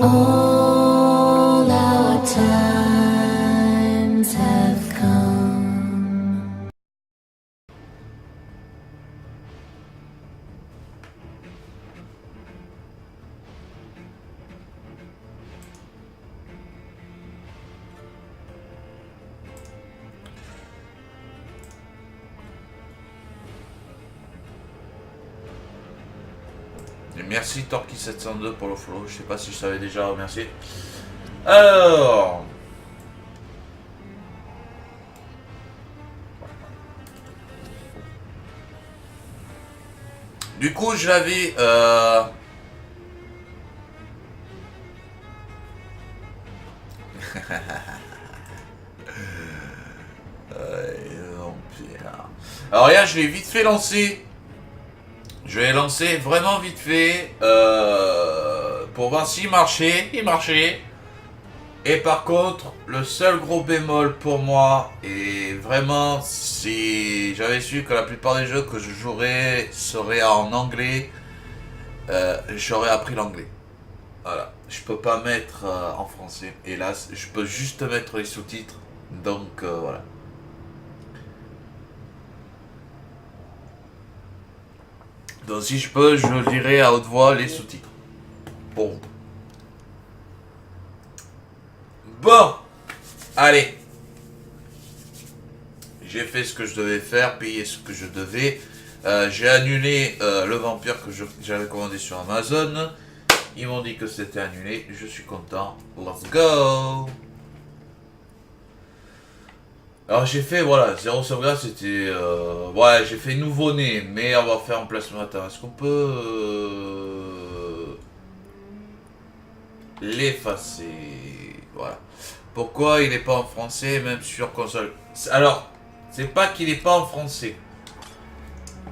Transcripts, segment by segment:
All our times have come. Et merci Torky702 pour le follow, je sais pas si je savais déjà remercier. Alors... Du coup, j'avais... Alors là, je l'ai vite fait lancer. Je vais lancer vraiment vite fait pour voir s'il marchait. Il marchait. Et par contre, le seul gros bémol pour moi, et vraiment, si j'avais su que la plupart des jeux que je jouerais seraient en anglais, j'aurais appris l'anglais. Voilà. Je peux pas mettre en français. Hélas, je peux juste mettre les sous-titres. Donc voilà. Donc si je peux, je lirai à haute voix les sous-titres. Bon. Bon. Allez. J'ai fait ce que je devais faire, payé ce que je devais. J'ai annulé le vampire que j'avais commandé sur Amazon. Ils m'ont dit que c'était annulé. Je suis content. Let's go. Alors j'ai fait, voilà, 0 sauvegarde, c'était... ouais, j'ai fait nouveau-né, mais on va faire emplacement. Attends, est-ce qu'on peut... l'effacer? Voilà. Pourquoi il n'est pas en français, même sur console? Alors, c'est pas qu'il n'est pas en français.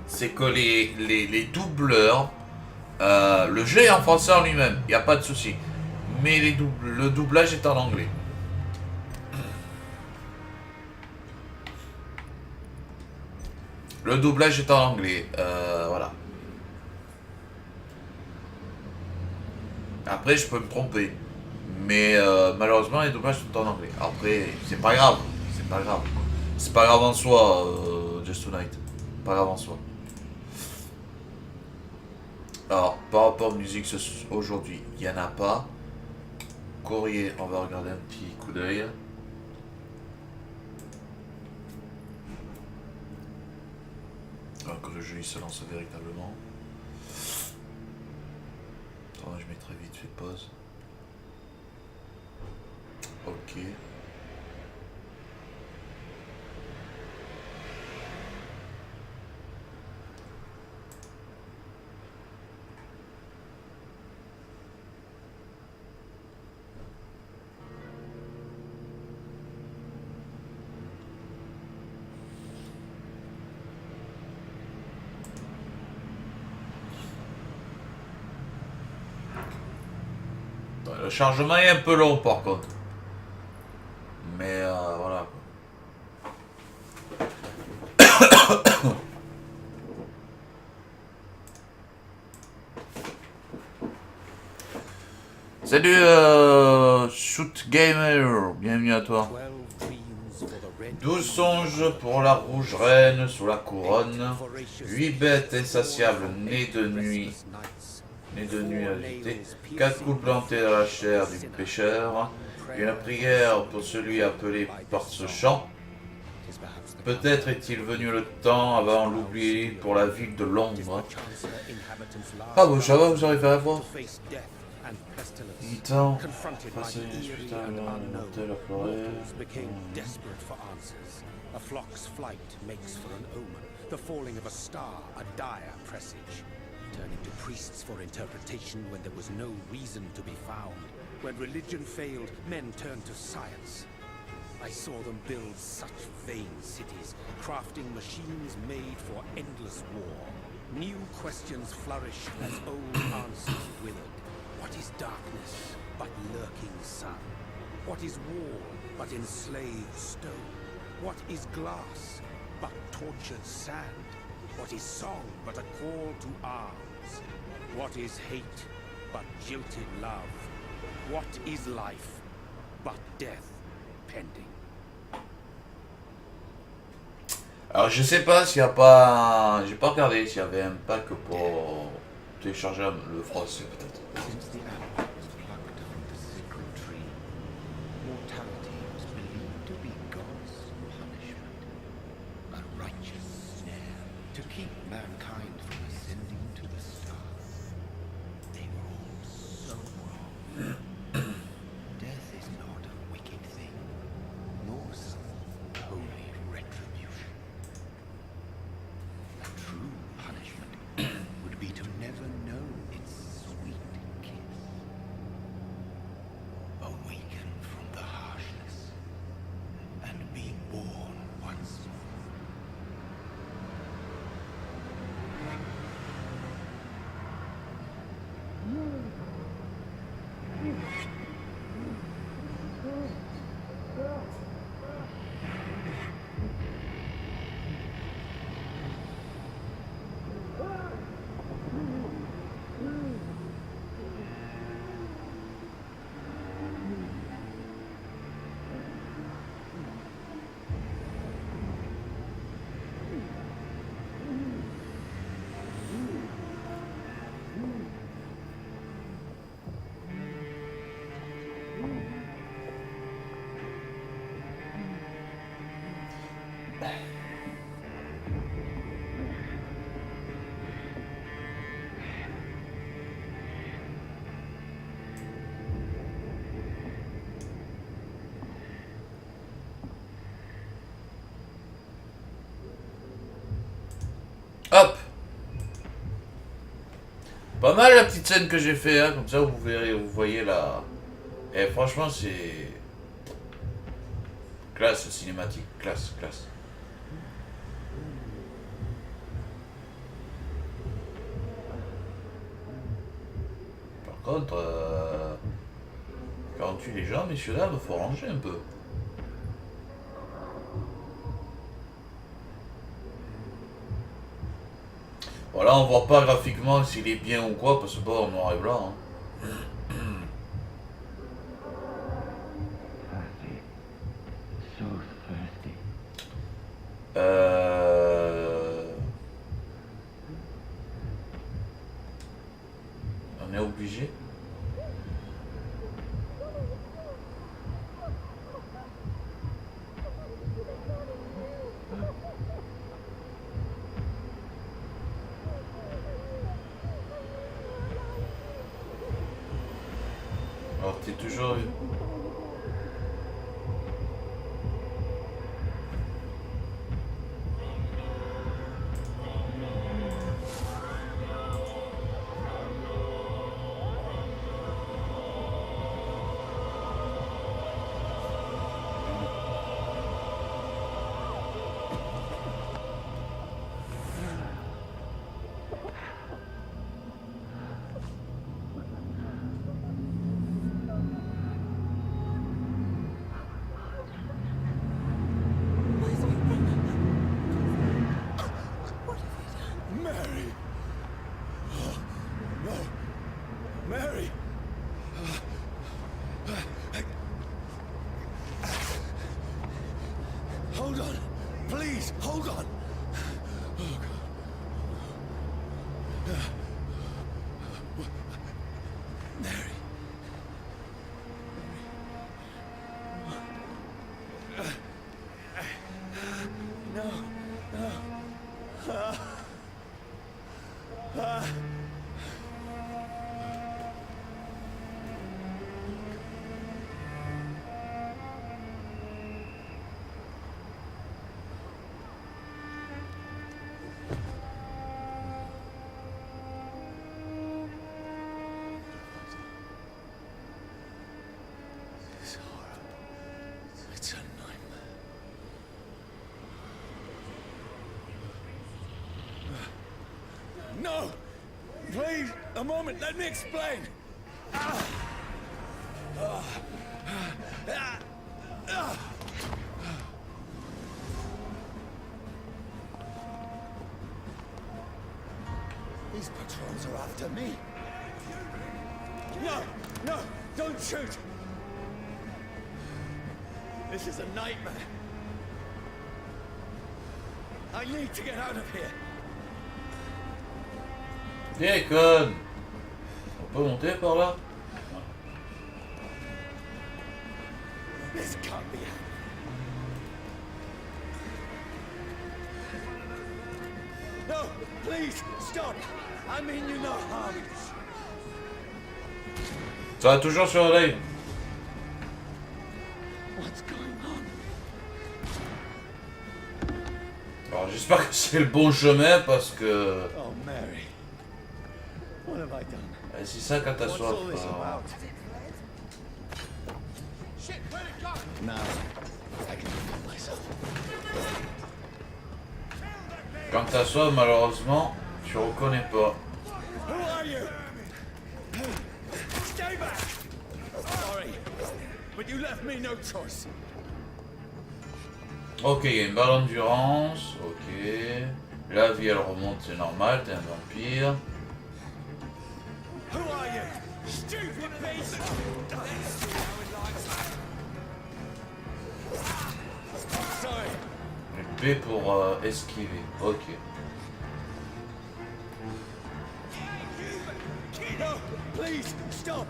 C'est que les doubleurs... le jeu est en français en lui-même, il n'y a pas de souci. Mais le doublage est en anglais. Le doublage est en anglais, voilà. Après, je peux me tromper. Mais malheureusement, les doublages sont en anglais. Après, c'est pas grave. C'est pas grave. C'est pas grave en soi, Just Tonight. Pas grave en soi. Alors, par rapport aux musiques aujourd'hui, il n'y en a pas. Courrier, on va regarder un petit coup d'œil. Alors que le jeu il se lance véritablement. Attends, je mettrai vite fait pause. Ok. Le chargement est un peu long par contre. Mais voilà. Salut Shoot Gamer, bienvenue à toi. 12 songes pour la rouge reine sous la couronne. 8 bêtes insatiables nées de nuit agitées. 4 coups plantés dans la chair du pécheur. Une prière pour celui appelé par ce chant. Peut-être est-il venu le temps avant l'oubli pour la ville de Londres. Ah bon, ça va, vous arrivez à voir. Temps, passé, mortel à pleurer. A flock's flight makes for an omen, the falling of a star, a dire presage. Turning to priests for interpretation when there was no reason to be found. When religion failed, men turned to science. I saw them build such vain cities, crafting machines made for endless war. New questions flourish as old answers withered. What is darkness but lurking sun? What is war but enslaved stone? What is glass but tortured sand? What is song but a call to arms? What is hate but jilted love? What is life but death pending? Alors je sais pas s'il y a pas... J'ai pas regardé s'il y avait un pack pour télécharger le français peut-être. Since the apple was plucked from the sacred tree, mortality was believed to be God's punishment, a righteous snare to keep mankind from ascending to the stars. They were all so wrong. Death is not a wicked thing, nor some holy retribution. A true punishment would be to never know its sweet kiss. Awaken from the harshness and be born once more. Hop. Pas mal la petite scène que j'ai fait, hein, comme ça vous verrez, vous voyez là. Et franchement c'est... Classe cinématique, classe, classe. Par contre, quand on tue les gens, messieurs dames, faut ranger un peu. Voilà, on voit pas graphiquement s'il est bien ou quoi, parce que bon, en noir et blanc. Hein. So thirsty. On est obligé. Alors t'es toujours... Mary! Oh, no! Mary! Hold on! Please, hold on! Oh, God. Mary. No, no. It's horrible. It's a nightmare. No! Please, a moment, let me explain! These patrols are after me. No! No! Don't shoot! This is a nightmare. I need to get out of here. Déconne. On peut monter par là? This can't be. No, please stop. I mean you no harm. Ça va toujours sur le live. What's going on? Alors j'espère que c'est le bon chemin parce que Oh Mary, what have I done? si ça quand t'as What's soif. all this about? Shit, where'd it go? Now I can defend myself. Quand t'as soif, malheureusement, tu reconnais pas. Who are you? Stay back! Sorry, but you left me no choice. Ok, il y a une balle d'endurance. Ok. La vie elle remonte, c'est normal, t'es un vampire. Who are you? Stupid beast! Sorry. B pour esquiver. Ok. No, please stop.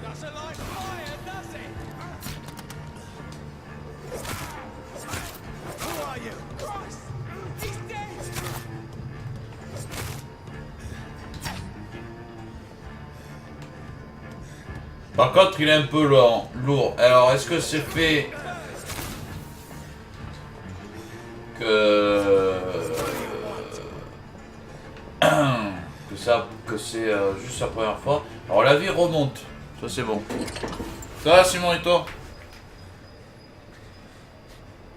That's a light fire, does it? Who are you? Christ! He's dead! Par contre, il est un peu lourd. Alors, est-ce que c'est fait que c'est juste la première fois? Alors, la vie remonte. Ça, c'est bon. Ça va, Simon, et toi?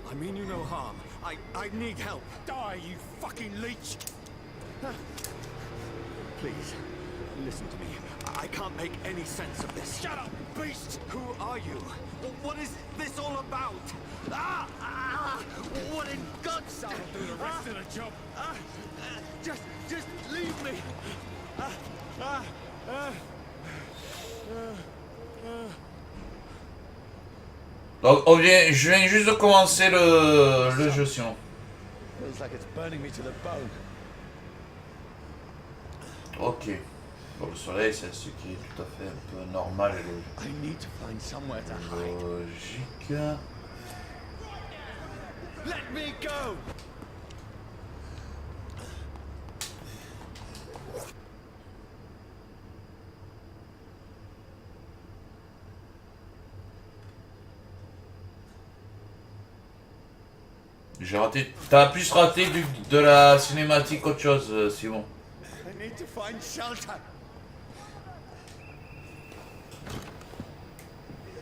I mean you no harm. I need help. Die, you fucking leech! Please, listen to me. I can't make any sense of this. Shut up, beast! Who are you? What is this all about? What in God's name? I'll do the rest of the job. Just leave me. Donc, je viens juste de commencer le jeu, Simon. Feels like it's burning me to the bone. Ok. Bon, le soleil, c'est ce qui est tout à fait un peu normal et I need to find somewhere to hide. logique. Let me go! J'ai raté. T'as plus raté de la cinématique qu'autre chose, Simon. I need to find shelter.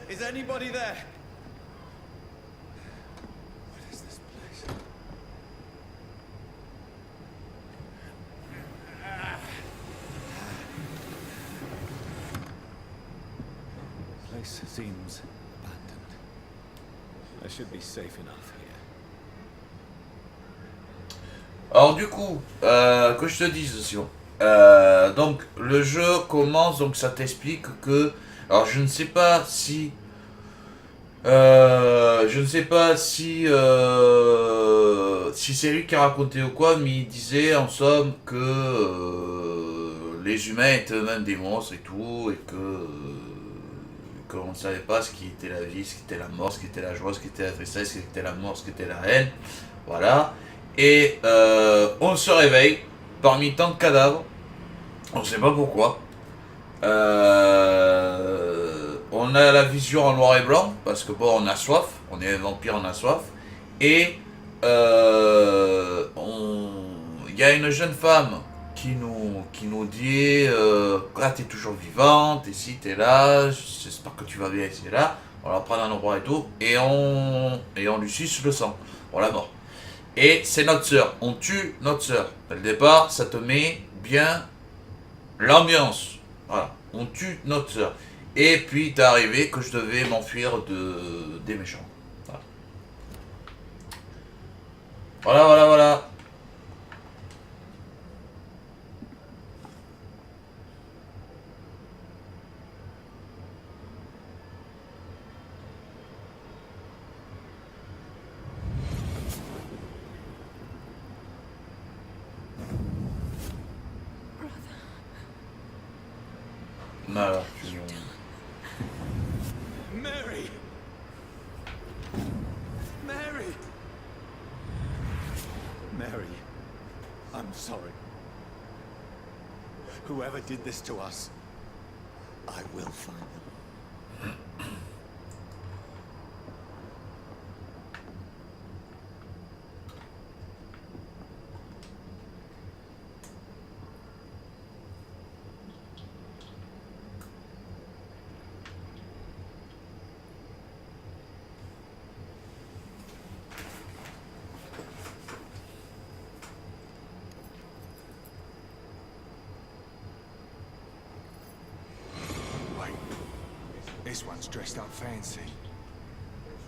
Is anybody there? What is this place? Place seems abandoned. I should be safe enough here. Alors du coup, que je te dise, Simon. Donc le jeu commence, donc ça t'explique que. Alors je ne sais pas si. Si c'est lui qui a raconté ou quoi, mais il disait en somme que les humains étaient eux-mêmes des monstres et tout, et qu'on ne savait pas ce qui était la vie, ce qui était la mort, ce qui était la joie, ce qui était la tristesse, ce qui était l'amour, ce qui était la haine. Voilà. Et on se réveille parmi tant de cadavres. On ne sait pas pourquoi. On a la vision en noir et blanc parce que bon, on a soif. On est un vampire, on a soif. Et il y a une jeune femme qui nous dit ah, t'es toujours vivante, et si t'es là, j'espère que tu vas bien, et c'est là. On la prend dans nos bras et tout, et on lui suce le sang. On la mort. Et c'est notre sœur. On tue notre sœur. Dès le départ, ça te met bien l'ambiance. Voilà. On tue notre sœur. Et puis, t'es arrivé que je devais m'enfuir des méchants. Voilà. Voilà. Alors, Mary! Mary! Mary, I'm sorry. Whoever did this to us, I will find them. This one's dressed up fancy.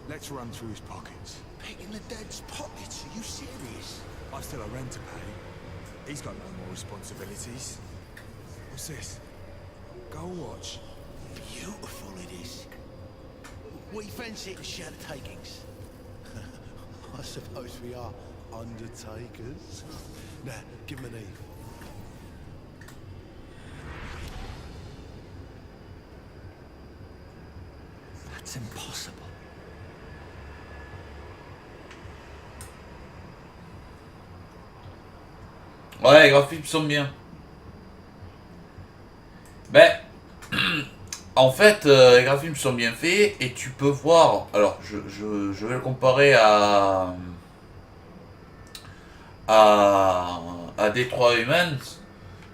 Let's run through his pockets. Picking the dead's pockets? Are you serious? I've still a rent to pay. He's got no more responsibilities. What's this? Go watch. Beautiful it is. We fancy it to share the takings. I suppose we are undertakers. Now, give him an Eve. That's impossible. Ouais, les graphismes sont bien. Ben, en fait, les graphismes sont bien faits et tu peux voir. Alors, je vais le comparer à Detroit Humans.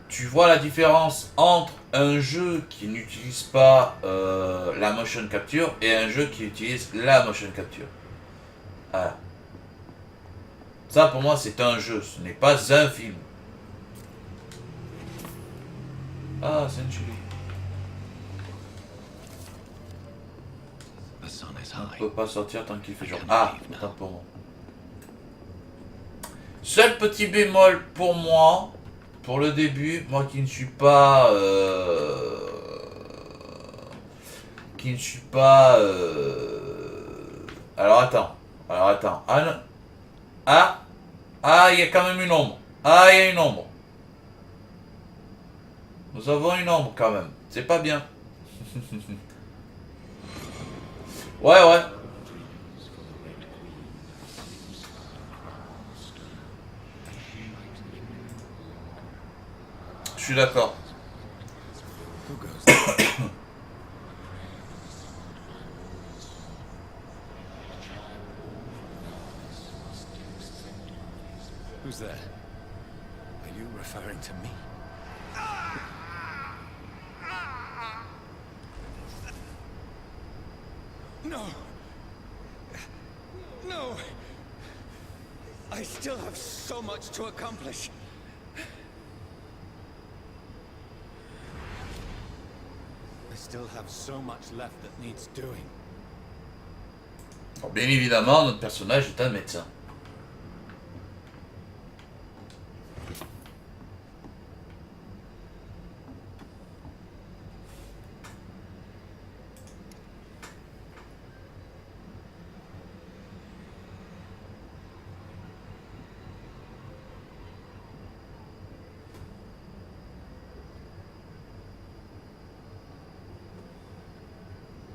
Tu vois la différence entre un jeu qui n'utilise pas la motion capture et un jeu qui utilise la motion capture. Voilà. Ça, pour moi, c'est un jeu, ce n'est pas un film. Ah, Century. On ne peut pas sortir tant qu'il fait jour. Ah, autant pour moi. Seul petit bémol pour moi, pour le début, moi qui ne suis pas... Alors attends. Ah, non. Ah, il y a quand même une ombre. Ah, il y a une ombre. Nous avons une ombre quand même. C'est pas bien. Ouais. Je suis d'accord. Who's there? Are you referring to me? No! No! I still have so much to accomplish. I still have so much left that needs doing. Alors, bien évidemment, notre personnage est un médecin.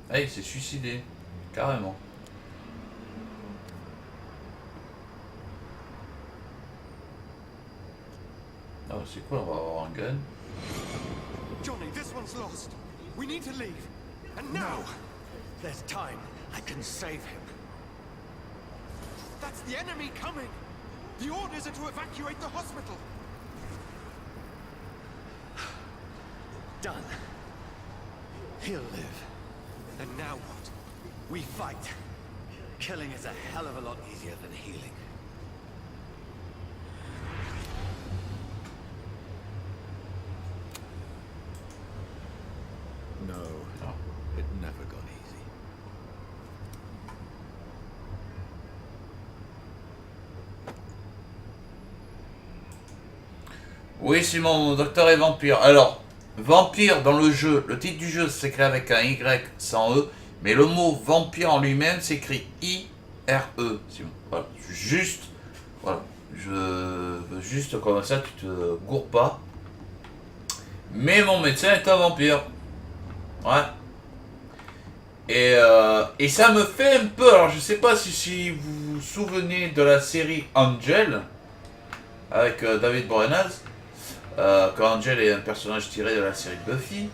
Ah, il s'est suicidé, carrément. Ah, c'est quoi, on va avoir un gun. Johnny, this one's lost. We need to leave. And now! There's time. I can save him. That's the enemy coming! The orders are to evacuate the hospital! Done. He'll live. And now what? We fight. Killing is a hell of a lot easier than healing. No, it never got easy. Oui, Simon, mon docteur est vampire. Alors, vampire dans le jeu, le titre du jeu s'écrit avec un Y sans E, mais le mot vampire en lui-même s'écrit I-R-E, Simon. Voilà, juste, voilà, je veux juste comme ça, tu te gourres pas. Mais mon médecin est un vampire. Ouais. Et ça me fait un peu... Alors, je sais pas si vous vous souvenez de la série Angel, avec David Boreanaz, quand Angel est un personnage tiré de la série Buffy.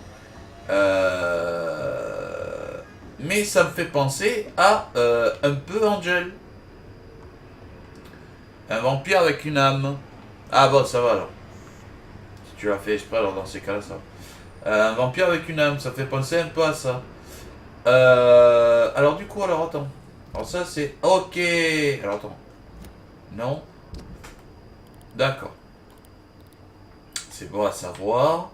Mais ça me fait penser à un peu Angel. Un vampire avec une âme. Ah bon, ça va alors. Si tu l'as fait exprès, alors dans ces cas-là, ça va. Un vampire avec une âme, ça fait penser un peu à ça. Alors du coup, alors attends. Alors ça c'est... Ok. Alors attends. Non. D'accord. C'est bon à savoir.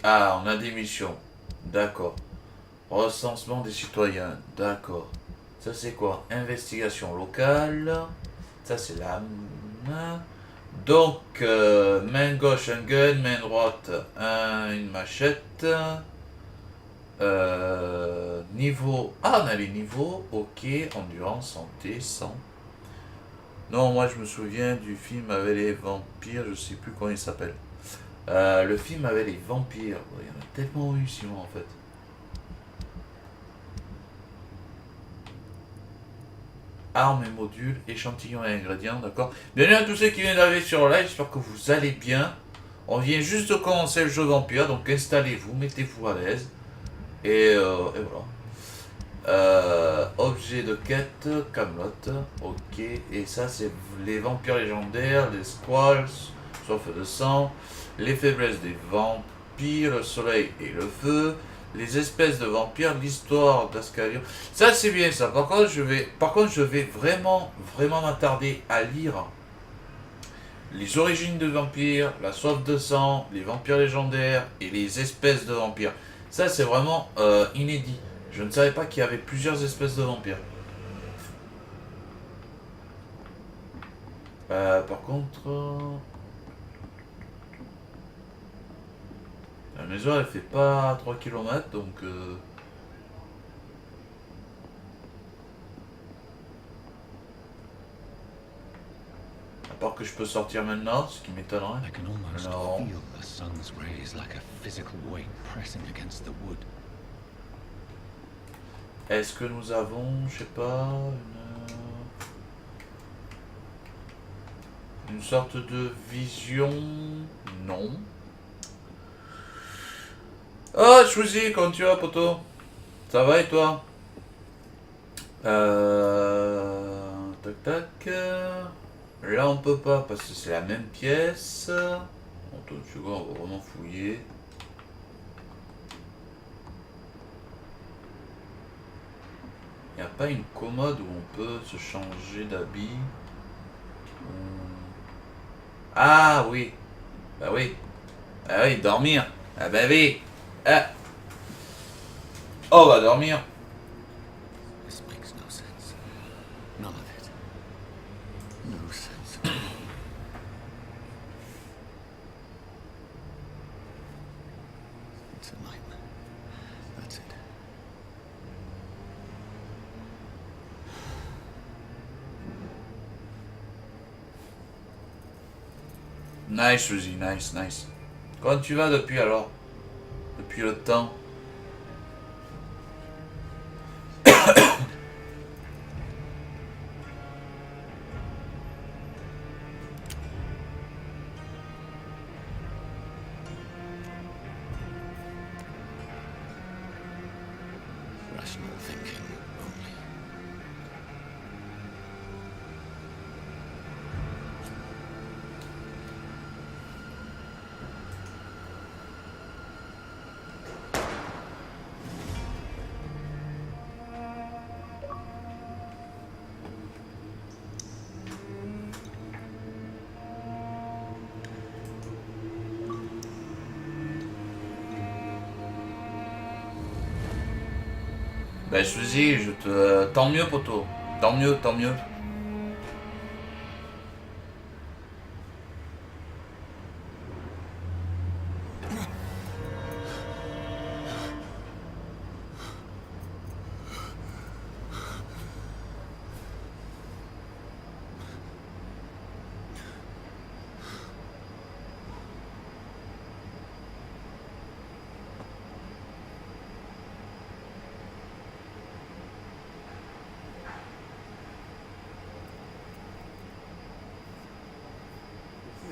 Ah, on a des missions. D'accord. Recensement des citoyens. D'accord. Ça c'est quoi? Investigation locale. Ça c'est la main. Donc, main gauche un gun, main droite une machette. Niveau... Ah, on a les niveaux. Ok, endurance, santé, sang. Non, moi je me souviens du film avec les vampires, je sais plus comment il s'appelle. Le film avec les vampires. Il y en a tellement eu sinon en fait. Armes et modules, échantillons et ingrédients, d'accord. Bienvenue à tous ceux qui viennent d'arriver sur le live, j'espère que vous allez bien. On vient juste de commencer le jeu Vampire, donc installez-vous, mettez-vous à l'aise. Et voilà. Objet de quête, Camelot, ok. Et ça c'est les vampires légendaires, les squals, soif de sang, les faiblesses des vampires, le soleil et le feu. Les espèces de vampires, l'histoire d'Ascalion. Ça c'est bien ça. Par contre, je vais vraiment m'attarder à lire les origines de vampires, la soif de sang, les vampires légendaires et les espèces de vampires. Ça c'est vraiment inédit. Je ne savais pas qu'il y avait plusieurs espèces de vampires. Par contre... La maison elle fait pas 3 km donc à part que je peux sortir maintenant, ce qui m'étonnerait. I can almost Non. feel the sun's rays like a physical weight pressing against the wood. Est-ce que nous avons, je sais pas, une sorte de vision? Non. Ah, Chouzi, comment tu vas, poto? Ça va et toi? Tac tac. Là, on peut pas parce que c'est la même pièce. Attends une seconde, on va vraiment fouiller. Il n'y a pas une commode où on peut se changer d'habit? Ah oui. Bah oui. Ah oui, dormir. Ah bah oui. Ah. Oh, on va dormir. This makes no sense. None of it. No sense at all. It's a nightmare. That's it. Nice, Suzy, nice, nice. Comment tu vas depuis alors? Depuis le temps? Rational thinking only. Ben Suzy, je te... Tant mieux, poto. Tant mieux, tant mieux.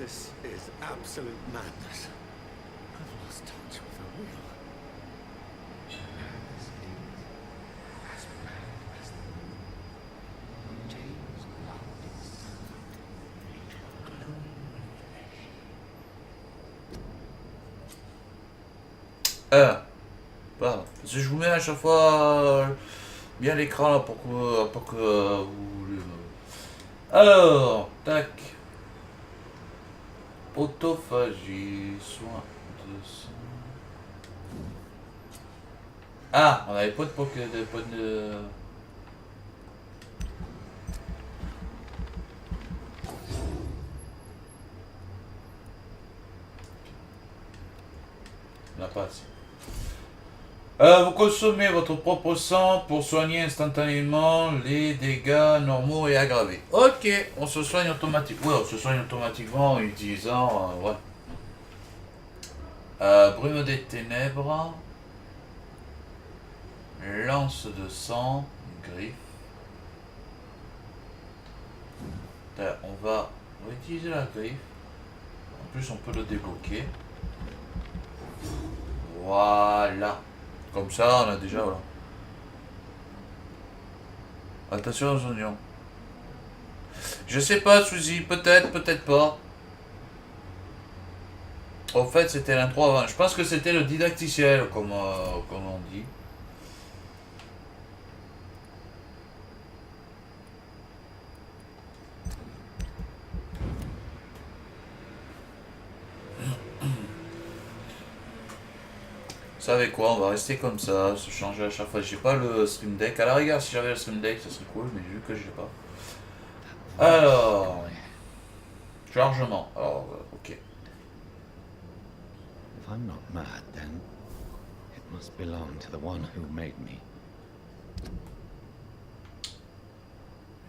This is absolute madness. I've lost touch with the real. Pardon. Parce que je vous mets à chaque fois bien l'écran là pour que vous... Alors, tac. Autophagie, soin de sang. Ah, on avait pas de... On n'a pas assez. Vous consommez votre propre sang pour soigner instantanément les dégâts normaux et aggravés. Ok, on se soigne automatiquement. Ouais, on se soigne automatiquement en utilisant... ouais. Brume des ténèbres. Lance de sang. Griffe. On va utiliser la griffe. En plus, on peut le débloquer. Voilà. Comme ça, on a déjà, voilà. Attention aux oignons. Je sais pas, Suzy, peut-être, peut-être pas. En fait, c'était l'intro avant. Je pense que c'était le didacticiel, comme on dit. Vous savez quoi, on va rester comme ça, se changer à chaque fois. J'ai pas le stream deck. À la rigueur, si j'avais le stream deck, ça serait cool, mais vu que je l'ai pas. Alors. Chargement. Alors, ok. If I'm not mad, then it must belong to the one who made me.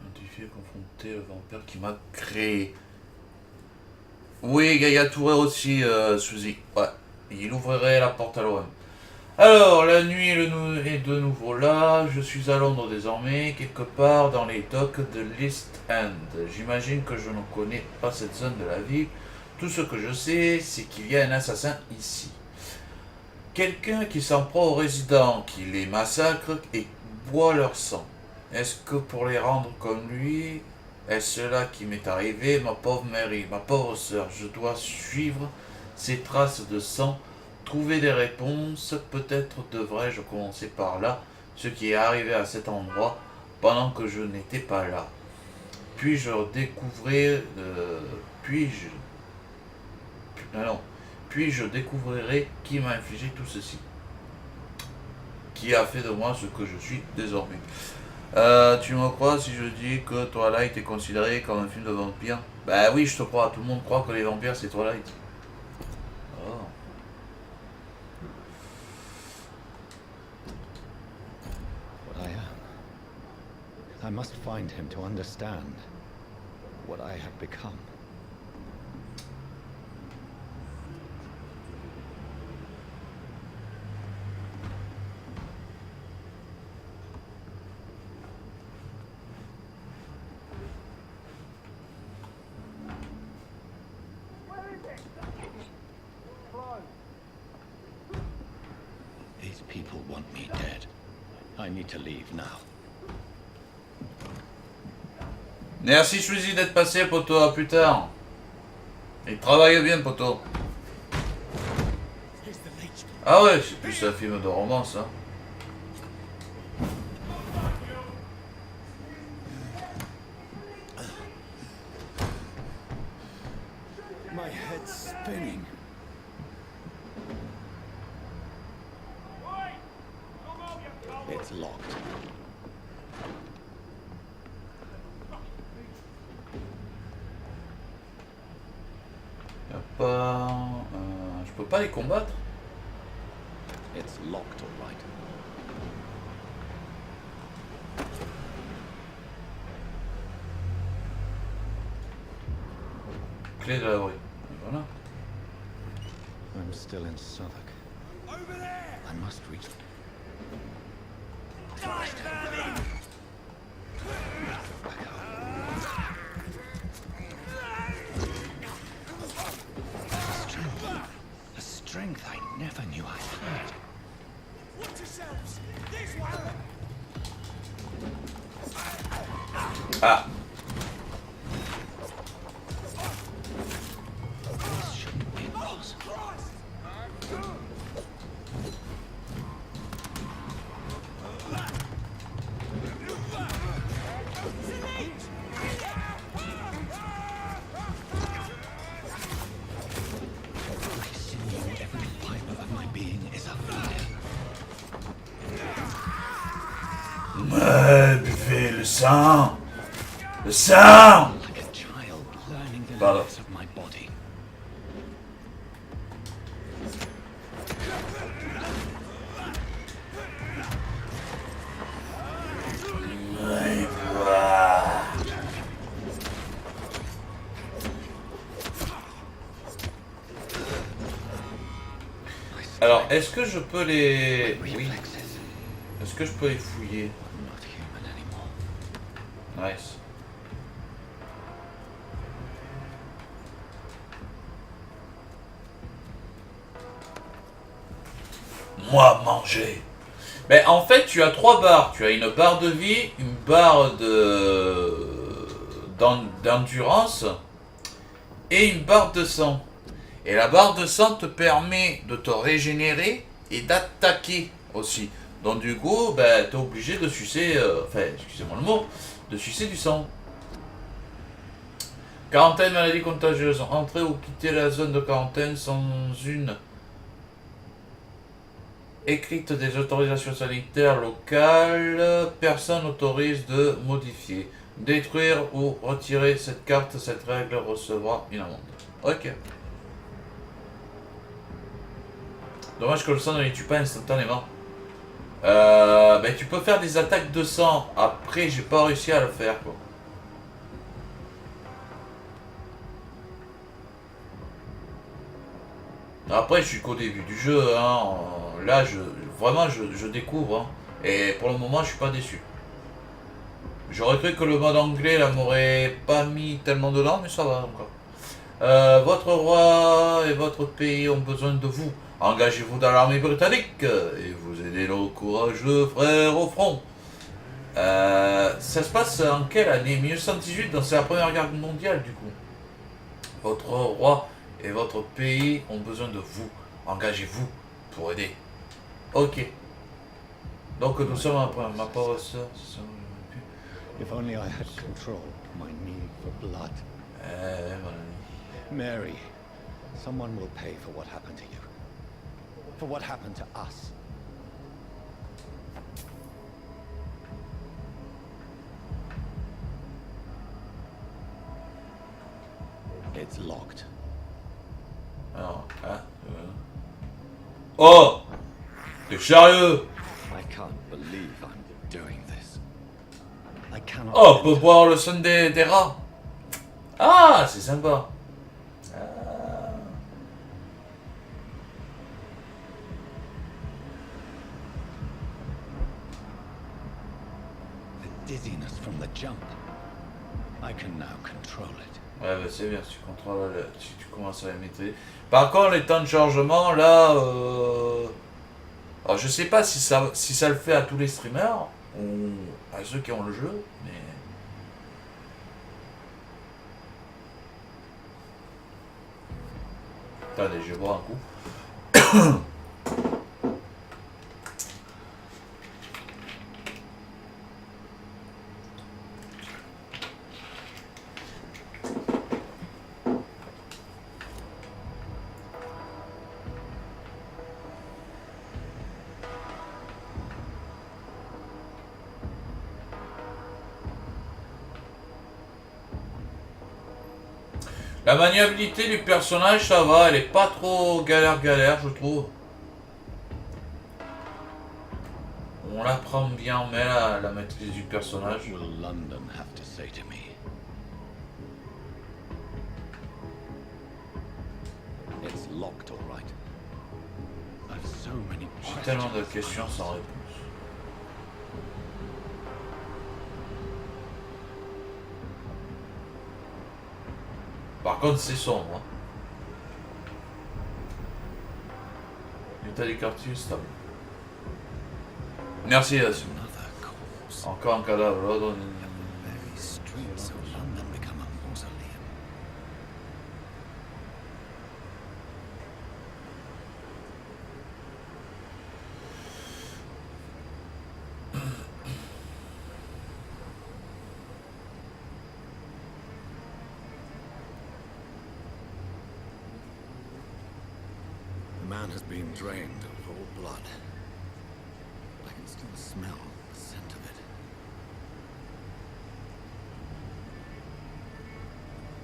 Identifier, confronter le vampire qui m'a créé. Oui, Gaïa Touré aussi, Suzy. Ouais. Il ouvrirait la porte à l'OM. Alors, la nuit est de nouveau là. Je suis à Londres désormais, quelque part dans les docks de l'East End. J'imagine que je ne connais pas cette zone de la ville. Tout ce que je sais, c'est qu'il y a un assassin ici. Quelqu'un qui s'en prend aux résidents, qui les massacre et boit leur sang. Est-ce que pour les rendre comme lui, est-ce cela qui m'est arrivé, ma pauvre Mary, ma pauvre sœur? Je dois suivre ces traces de sang, trouver des réponses. Peut-être devrais-je commencer par là, ce qui est arrivé à cet endroit pendant que je n'étais pas là. Puis-je découvrirai qui m'a infligé tout ceci, qui a fait de moi ce que je suis désormais. Tu me crois si je dis que Twilight est considéré comme un film de vampire? Bah oui, je te crois, tout le monde croit que les vampires c'est Twilight. Oh. What I am. I must find him to understand what I have become. These people want me dead. I need to leave now. Merci Suzy d'être passé, poto, à plus tard. Et travaille bien, poto. Ah ouais, c'est plus un film de romance, hein. My head's spinning. It's locked. Y a pas... je peux pas les combattre? It's locked, all right. Clé de l'abri. Voilà. I'm still in Southwark. Over there! I must reach. Ah. This shouldn't be possible. Every sinew, every fiber of my being is afire. Ouais, buvez le sang. Le sang. Like a child learning the Pardon. limits of my body. Ouais, voilà. Alors, est-ce que je peux les... Oui. Reflexes. Est-ce que je peux les fouiller? I'm not human anymore. Nice. Moi, manger. Ben, en fait, tu as 3 barres. Tu as une barre de vie, une barre d'endurance et une barre de sang. Et la barre de sang te permet de te régénérer et d'attaquer aussi. Donc du coup, ben, tu es obligé de sucer, enfin, excusez-moi le mot, de sucer du sang. Quarantaine, maladie contagieuse. Entrer ou quitter la zone de quarantaine sans une écrite des autorisations sanitaires locales. Personne n'autorise de modifier, détruire ou retirer cette carte. Cette règle recevra une amende. Ok. Dommage que le sang ne les tue pas instantanément. Ben, tu peux faire des attaques de sang. Après, j'ai pas réussi à le faire, quoi. Après, je suis qu'au début du jeu, hein. Là, vraiment, je découvre, hein. Et pour le moment, je suis pas déçu. J'aurais cru que le mode anglais, là, m'aurait pas mis tellement dedans, mais ça va encore. Votre roi et votre pays ont besoin de vous. Engagez-vous dans l'armée britannique et vous aidez nos courageux frères au front. Ça se passe en quelle année? 1918, donc c'est la première guerre mondiale, du coup. Votre roi et votre pays ont besoin de vous. Engagez-vous pour aider. Ok. Donc nous sommes après ma pauvre sœur. If only I had control of my need for blood. Mon ami. Mary, someone will pay for what happened to you. For what happened to us. It's locked. Alors, hein, oh! T'es sérieux? I can't believe I'm doing this. I cannot. Oh, on peut boire le sang des rats. Ah, c'est sympa. The dizziness from the jump. I can now control it. Ouais, bah c'est bien, si tu contrôles, si tu commences à la maîtriser. Par contre, les temps de chargement, là, alors je sais pas si ça le fait à tous les streamers, ou à ceux qui ont le jeu, mais... Attendez, je vais boire un coup. La maniabilité du personnage, ça va, elle est pas trop galère, je trouve. On la prend bien, mais la maîtrise du personnage. What will London have to say to me? It's locked, all right. I've so many J'ai tellement de questions. questions sans réponse. Par contre, c'est sombre. Hein. L'état du quartier stable. Merci, Yassine. Another corpse. Encore un cadavre. Là, these streets of London become a mausoleum? The man has been drained of all blood. I can still smell the scent of it.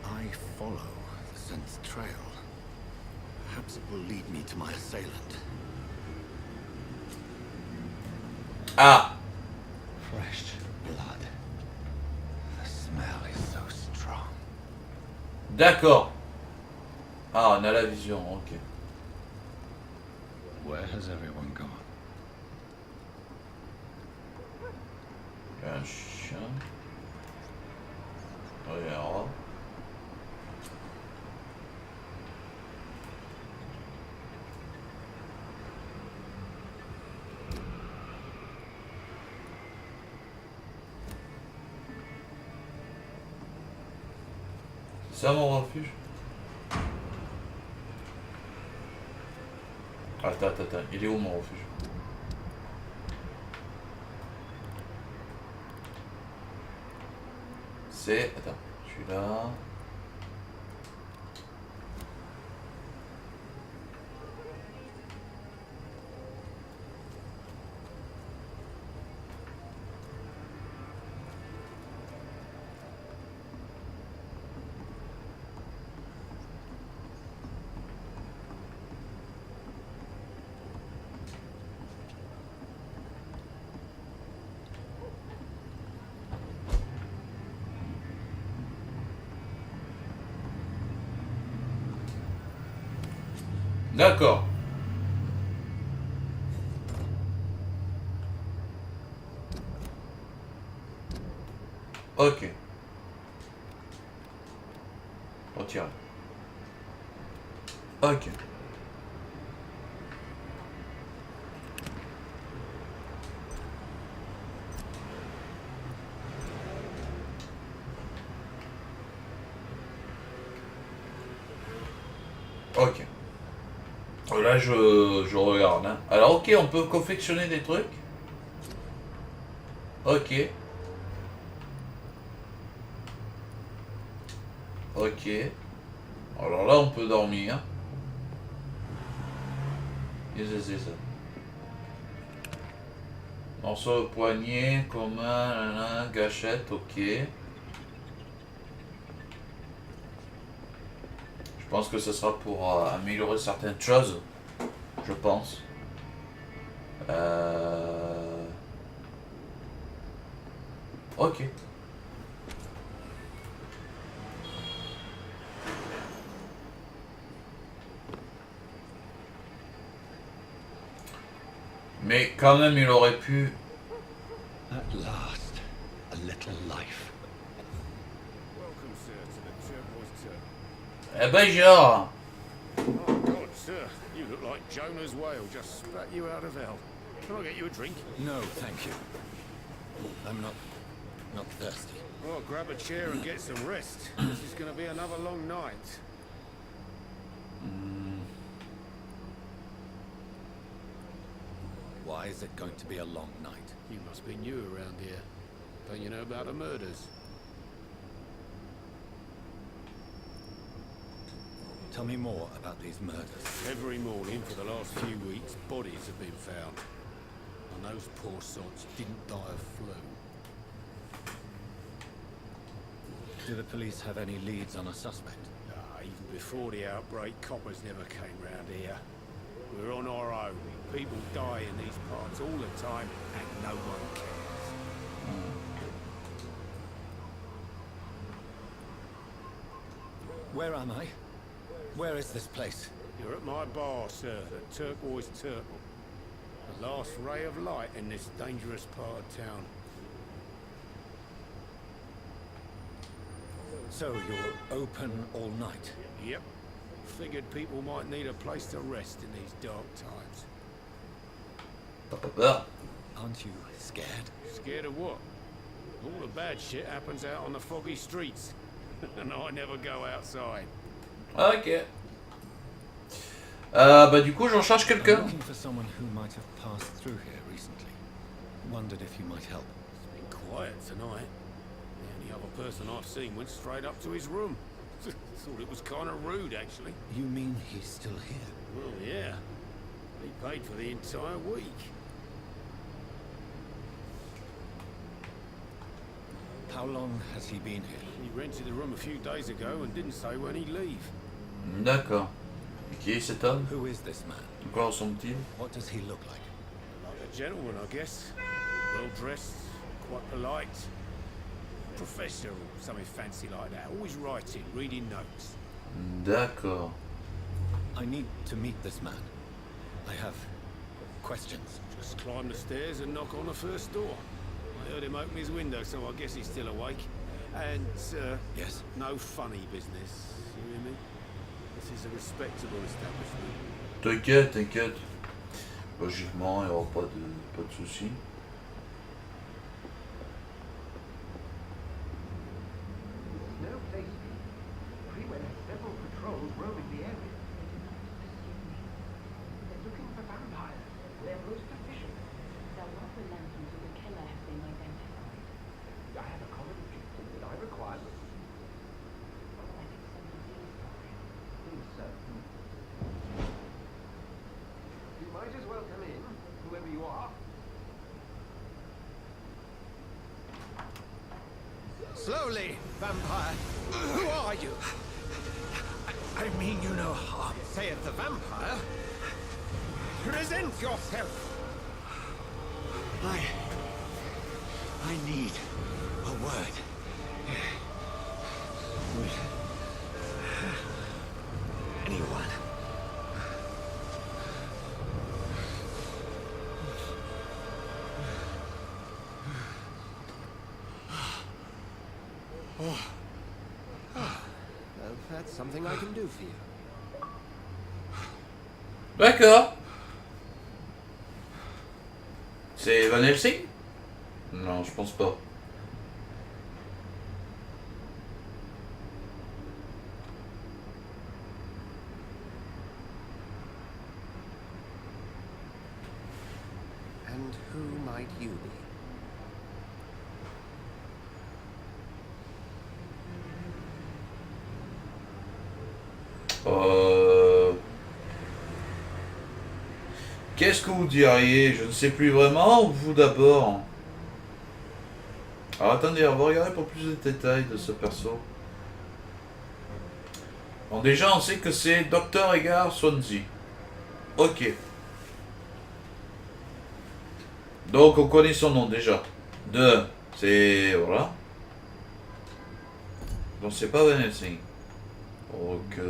I follow the scent's trail. Perhaps it will lead me to my assailant. Ah, Fresh blood. The smell is so strong. d'accord. Ah, on a la vision, ok. Where has everyone gone? Il y a un chien. Oh, il y a un rat. C'est ça mon refuge? Attends, il est où mon refuge? C'est... Attends, je suis là. D'accord. Ok. Retire. Ok. Ok. Là, je regarde. Hein. Alors, ok, on peut confectionner des trucs. Ok. Ok. Alors là, on peut dormir. Qu'est-ce que c'est ça? Morceau de poignet, commun, gâchette, ok. Je pense que ce sera pour améliorer certaines choses. Je pense. Ok. Mais quand même, il aurait pu... At last, a little life. Welcome, sir, to the Turquoise Turtle. Eh ben, genre... Oh, God, sir, you look like Jonah's whale just spat you out of hell. Can I get you a drink? No, thank you. I'm not thirsty. Well, grab a chair and get some rest. This is going to be another long night. Why is it going to be a long night? You must be new around here. Don't you know about the murders? Tell me more about these murders. Every morning for the last few weeks, bodies have been found. And those poor sods didn't die of flu. Do the police have any leads on a suspect? Even before the outbreak, coppers never came round here. We're on our own. People die in these parts all the time, and no one cares. Where am I? Where is this place? You're at my bar, sir, the Turquoise Turtle. The last ray of light in this dangerous part of town. So you're open all night? Yep. Figured people might need a place to rest in these dark times. T'as pas peur? Aren't you scared? Scared of what? All the bad shit happens out on the foggy streets. And I never go outside. Ok. Bah du coup j'en charge I'm quelqu'un. looking for someone who might have passed through here recently. Wondered if you might help. It's been quiet tonight. The only other person I've seen went straight up to his room. Thought it was kind of rude, actually. You mean he's still here? Well, yeah. He paid for the entire week. How long has he been here? He rented the room a few days ago and didn't say when he'd leave. D'accord. Qui est cet homme? Who is this man? De quoi ressemble-t-il? What does he look like? Like a gentleman, I guess. Well dressed, quite polite. Professor or something fancy like that. Always writing, reading notes. D'accord. I need to meet this man. I have questions. Just climb the stairs and knock on the first door. I heard him open his window, so I guess he's still awake. And, Yes? no funny business. You hear me? This is a respectable establishment. T'inquiète, t'inquiète. Logiquement, il n'y aura pas de soucis. No place to be. Freeway has several patrols roaming the area. They're looking for vampires. They're most efficient. The rubber lanterns of the killer have been identified. I have a common objective that I require. Like it's some disease problem. Think so. You might as well come in, whoever you are. Slowly, vampire. Who are you? I mean you no harm. Saith the vampire. Present yourself. I need a word. With anyone. Well, that's something I can do for you. D'accord. C'est Van Helsing? Non, je pense pas. And who might you be? Qu'est-ce que vous diriez? Je ne sais plus vraiment, ou vous d'abord? Alors attendez, on va regarder pour plus de détails de ce perso. Bon, déjà, on sait que c'est Dr. Edgar Swansea. Ok. Donc, on connaît son nom déjà. C'est... Voilà. Donc, c'est pas Van Helsing. Donc...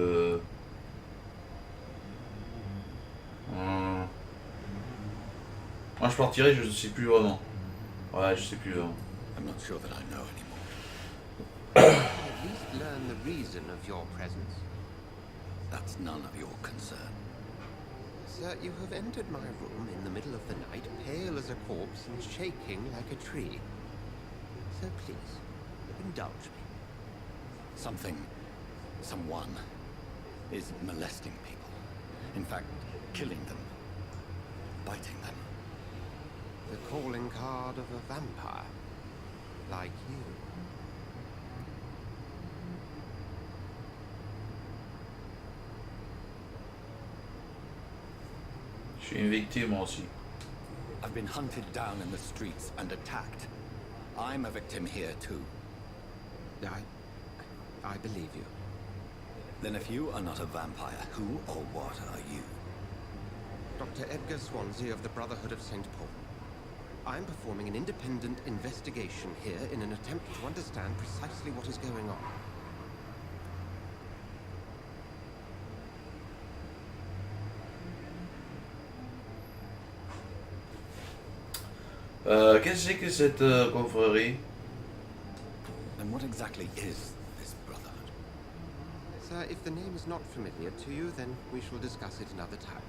Moi, je partirais, je ne sais plus vraiment. Ouais, je sais plus vraiment. I'm not sure that I know anymore. At least learn the reason of your presence. That's none of your concern. Sir, you have entered my room in the middle of the night, pale as a corpse and shaking like a tree. So please, indulge me. Someone is molesting people. In fact, killing them. Biting them. The calling card of a vampire. Like you. Je suis une victime moi aussi. I've been hunted down in the streets and attacked. I'm a victim here too. I believe you. Then if you are not a vampire, who or what are you? Dr. Edgar Swansea of the Brotherhood of St. Paul. I'm performing an independent investigation here in an attempt to understand precisely what is going on. Qu'est-ce que c'est que cette confrérie? And what exactly is this brotherhood? Sir, if the name is not familiar to you, then we shall discuss it another time.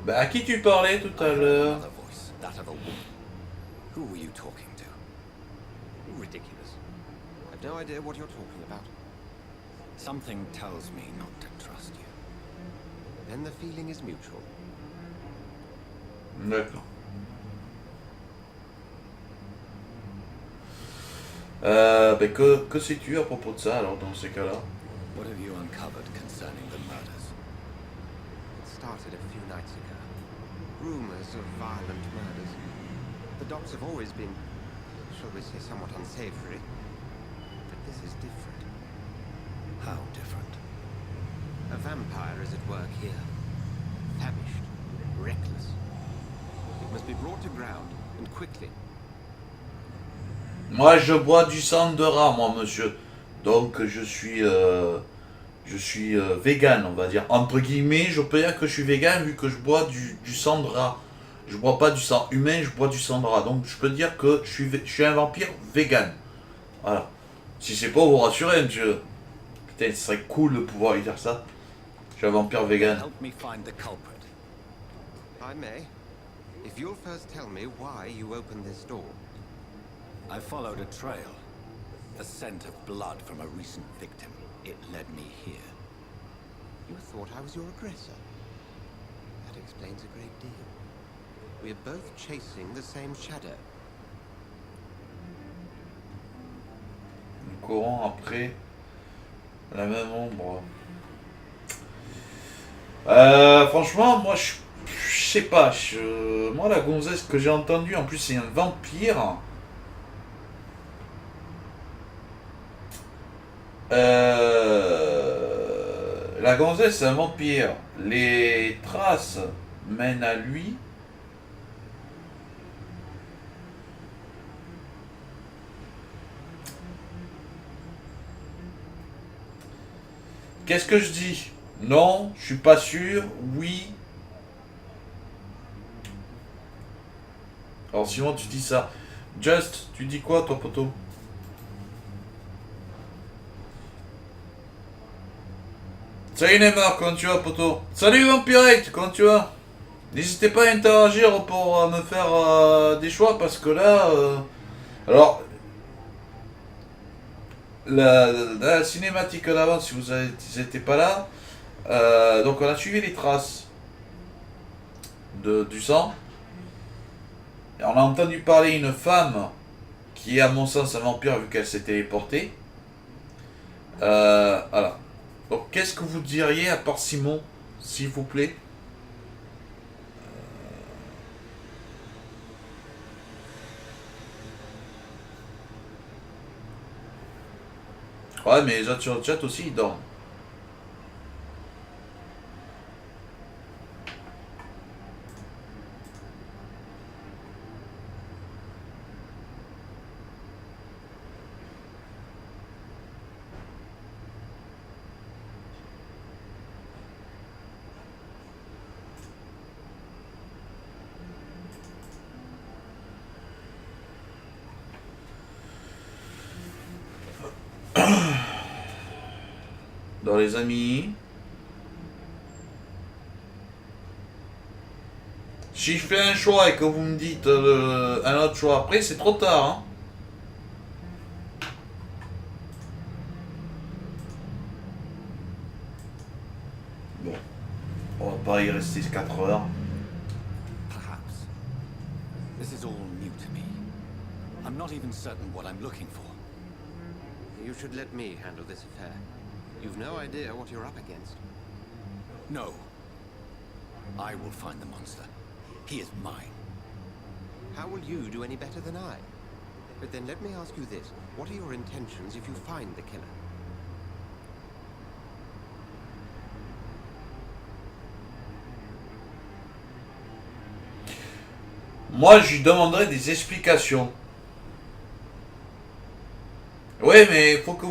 Bah, à qui tu parlais tout à I heard l'heure? another voice, that of a woman. Who were you talking to? Ridiculous. I've no idea what you're talking about. Something tells me not to trust you. Then the feeling is mutual. D'accord. Ben que sais-tu à propos de ça alors dans ces cas-là? What have you uncovered concerning the murders? It started a few nights ago. Rumors of violent murders. The docks have always been, shall we say, somewhat unsavory. But this is different. How different? A vampire is at work here. Famished. Reckless. It must be brought to ground, and quickly. Moi, je bois du sang de rat, moi, monsieur. Donc, je suis vegan, on va dire. Entre guillemets, je peux dire que je suis vegan vu que je bois du sang de rat. Je bois pas du sang humain, je bois du sang de rat. Donc, je peux dire que je suis un vampire vegan. Voilà. Si c'est pas vous rassurer, monsieur. Putain, ce serait cool de pouvoir lui dire ça. Je suis un vampire vegan. Help me find the culprit. I may. If you'll first tell me why you opened this door. I followed a trail. The scent of blood from a recent victim. It led me here. You thought I was your aggressor. That explains a great deal. We're both chasing the same shadow. Nous courons après la même ombre. Franchement, moi, je sais pas. Moi, la gonzesse que j'ai entendue, en plus, c'est un vampire. La gonzesse, c'est un vampire. Les traces mènent à lui. Qu'est-ce que je dis? Non, je suis pas sûr. Oui. Alors sinon tu dis ça. Just, tu dis quoi toi, poteau? Salut Neymar, comment tu vas, poteau? Salut Vampirate, comment tu vas? N'hésitez pas à interagir pour me faire des choix parce que là... Alors... La cinématique d'avant, si vous n'étiez pas là, donc on a suivi les traces du sang. Et on a entendu parler une femme qui est à mon sens un vampire vu qu'elle s'est téléportée. Voilà. Donc qu'est-ce que vous diriez à part Simon, s'il vous plaît? Ouais, mais les autres sur le chat aussi, ils dorment. Dans les amis. Si je fais un choix et que vous me dites un autre choix après, c'est trop tard. Hein. Bon. On va pas y rester 4 heures. Perhaps. This is all new to me. I'm not even certain what I'm looking for. You should let me handle this affair. You've no idea what you're up against. No. I will find the monster. He is mine. How will you do any better than I? But then let me ask you this. What are your intentions if you find the killer? Moi, je lui demanderai des explications. Ouais, mais faut que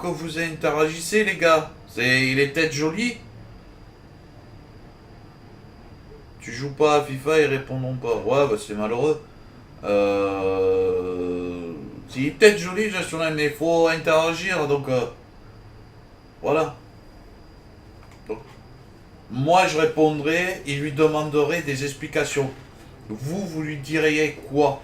vous interagissez, les gars. Il est peut-être joli. Tu joues pas à FIFA, ils répondront pas. Ouais, bah c'est malheureux. Il est peut-être joli, mais il faut interagir, donc voilà. Donc, moi je répondrai et lui demanderai des explications. Vous lui diriez quoi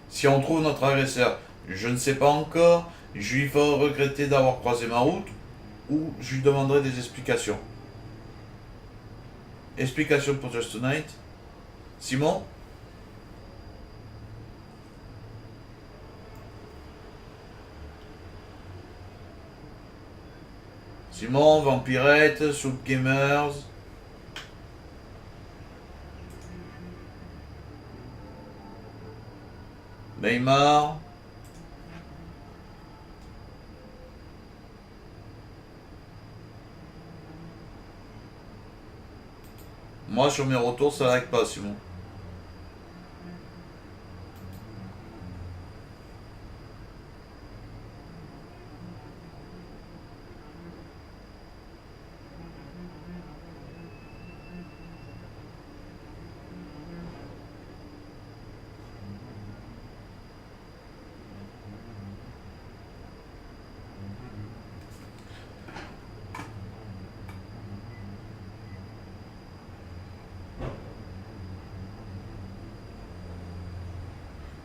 si on trouve notre agresseur? Je ne sais pas encore. Je lui ferai regretter d'avoir croisé ma route ou je lui demanderai des explications. Explications pour Just Tonight. Simon? Simon, Vampirette, Soup Gamers. Neymar. Moi, sur mes retours, ça lag pas, Simon.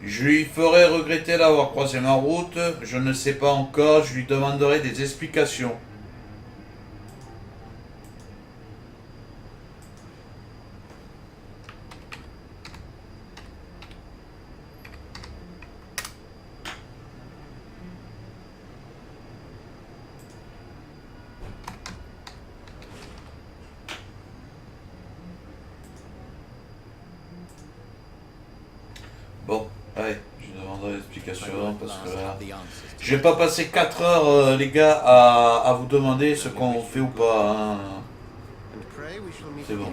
Je lui ferai regretter d'avoir croisé ma route. Je ne sais pas encore. Je lui demanderai des explications. Bon, allez, je lui demanderai des explications parce que là... Je vais pas passer 4 heures, les gars, à vous demander ce qu'on fait ou pas. Hein. C'est bon.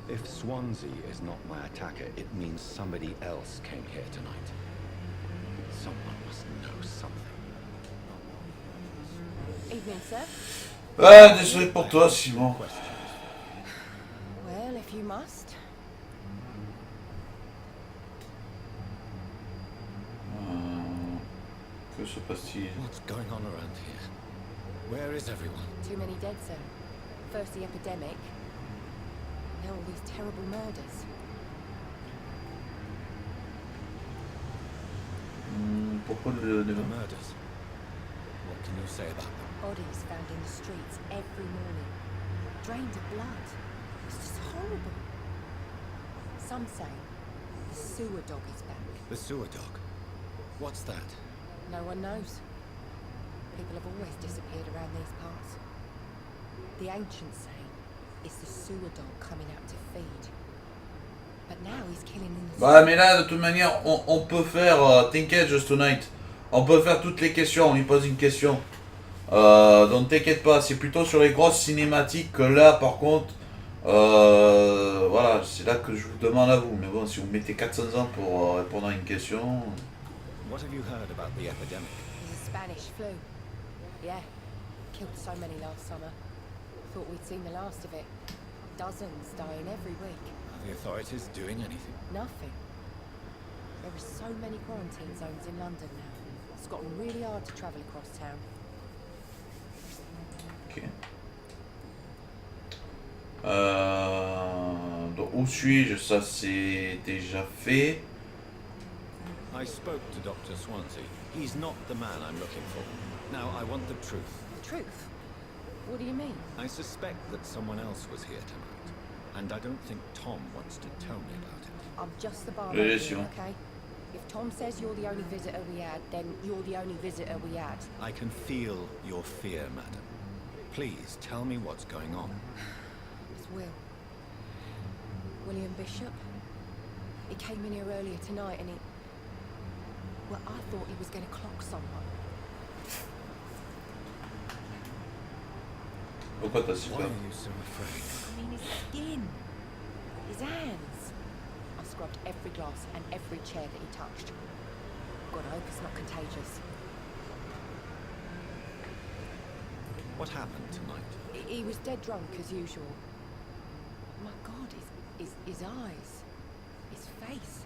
If Swansea is not my attacker, it means somebody else came here tonight. Someone must know something. Evening, sir. Ah, désolé pour toi, Simon. Well, if you must. Que se passe-t-il? What's going on around here? Where is everyone? Too many dead, sir. First the epidemic. Now all these terrible murders. Pourquoi le murders? What can you say about them? Bodies found in the streets every morning. Drained of blood. It's just horrible. Some say the sewer dog is back. The sewer dog? What's that? No one knows. People have always disappeared around these parts. The ancients say it's the sewer dog coming out to feed. But now he's killing in the Bah mais là de toute manière on peut faire, t'inquiète Just Tonight, on peut faire toutes les questions, on lui pose une question. Donc t'inquiète pas, c'est plutôt sur les grosses cinématiques que là par contre, voilà, c'est là que je vous demande à vous. Mais bon, si vous mettez 400 ans pour répondre à une question... What have you heard about the epidemic? It's a Spanish flu. Yeah, killed so many last summer. Thought we'd seen the last of it. Dozens dying every week. Are the authorities doing anything? Nothing. There are so many quarantine zones in London now. It's gotten really hard to travel across town. Ok. Donc où suis-je? Ça c'est déjà fait. I spoke to Dr. Swansea. He's not the man I'm looking for. Now, I want the truth. The truth? What do you mean? I suspect that someone else was here tonight. And I don't think Tom wants to tell me about it. I'm just the Oui, barmaid, Simon. okay? If Tom says you're the only visitor we had, then you're the only visitor we had. I can feel your fear, madam. Please tell me what's going on. It's Will. William Bishop. He came in here earlier tonight and he... Well, I thought he was going to clock someone. Pourquoi t'as si Why peur? are you so afraid? I mean, his skin. His hands. I scrubbed every glass and every chair that he touched. God, I hope it's not contagious. What happened tonight? He was dead drunk as usual. My God, his eyes. His face.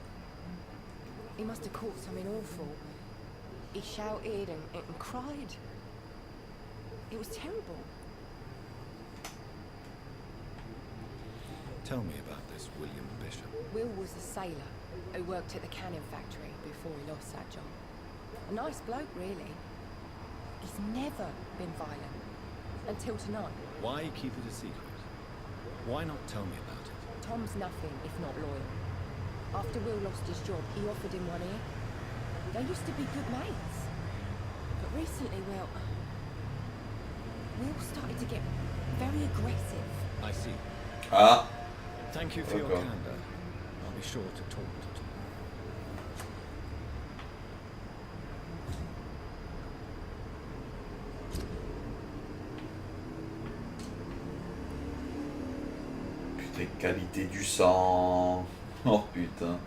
He must have caught something awful. He shouted and cried. It was terrible. Tell me about this William Bishop. Will was a sailor who worked at the cannon factory before he lost that job. A nice bloke, really. He's never been violent. Until tonight. Why keep it a secret? Why not tell me about it? Tom's nothing if not loyal. After Will lost his job, he offered him one ear. They used to be good mates. But recently, Will started to get very aggressive. I see. Ah, Thank you for your D'accord. candor. I'll be sure to talk to Tom. putain, qualité du sang. Oh putain.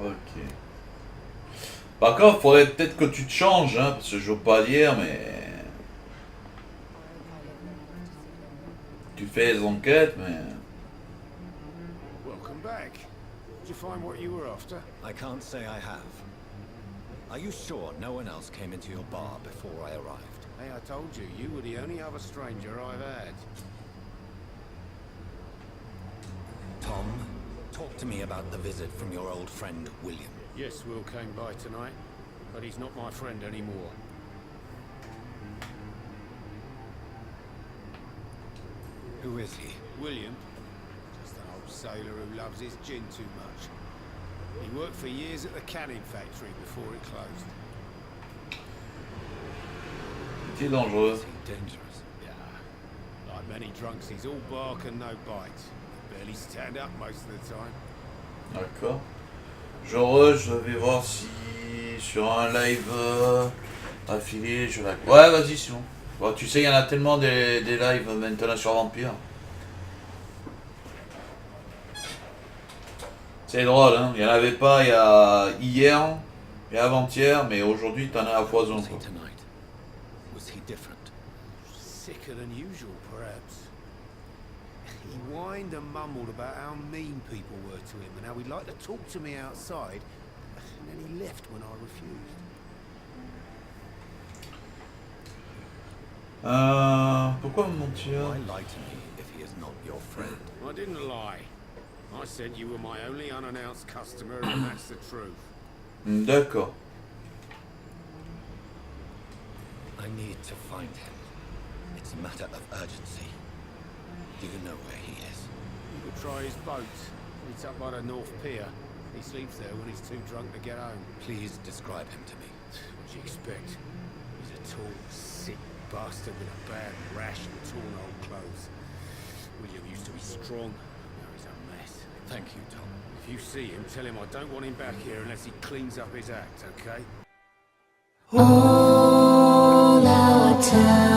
Ok. Par contre, faudrait peut-être que tu te changes, hein, parce que je veux pas dire, mais... Tu fais les enquêtes, mais... Welcome back. Did you find what you were after? I can't say I have. Are you sure no one else came into your bar before I arrived? Hey, I told you, you were the only other stranger I've had. Tom, talk to me about the visit from your old friend, William. Yes, Will came by tonight, but he's not my friend anymore. Who is he? William, just an old sailor who loves his gin too much. He worked for years at the canning factory before it closed. C'est dangereux. Is he dangerous? Yeah. Like many drunks, he's all bark and no bite. Barely stand up most of the time. D'accord. Je vais voir si sur un live affilié, je la... Ouais, vas-y, sinon. Bon, tu sais, il y en a tellement des lives maintenant sur Vampire. C'est drôle, hein. Il n'y en avait pas il y a hier et avant-hier, mais aujourd'hui, t'en as à foison. Was he Quoi. tonight? Was he different? Sicker than usual, perhaps. He whined and mumbled about how mean people were to him and how he'd like to talk to me outside, and then he left when I refused. Pourquoi me mentir? Why lie to me if he is not your friend? I didn't lie. I said you were my only unannounced customer, and that's the truth. D'accord. I need to find him. It's a matter of urgency. Do you know where he is? You could try his boat. It's up by the North Pier. He sleeps there when he's too drunk to get home. Please describe him to me. What do you expect? He's a tall, sick bastard with a bad rash and torn old clothes. William used to be strong. Now he's a mess. Thank you, Tom. If you see him, tell him I don't want him back here unless he cleans up his act, okay? All our time.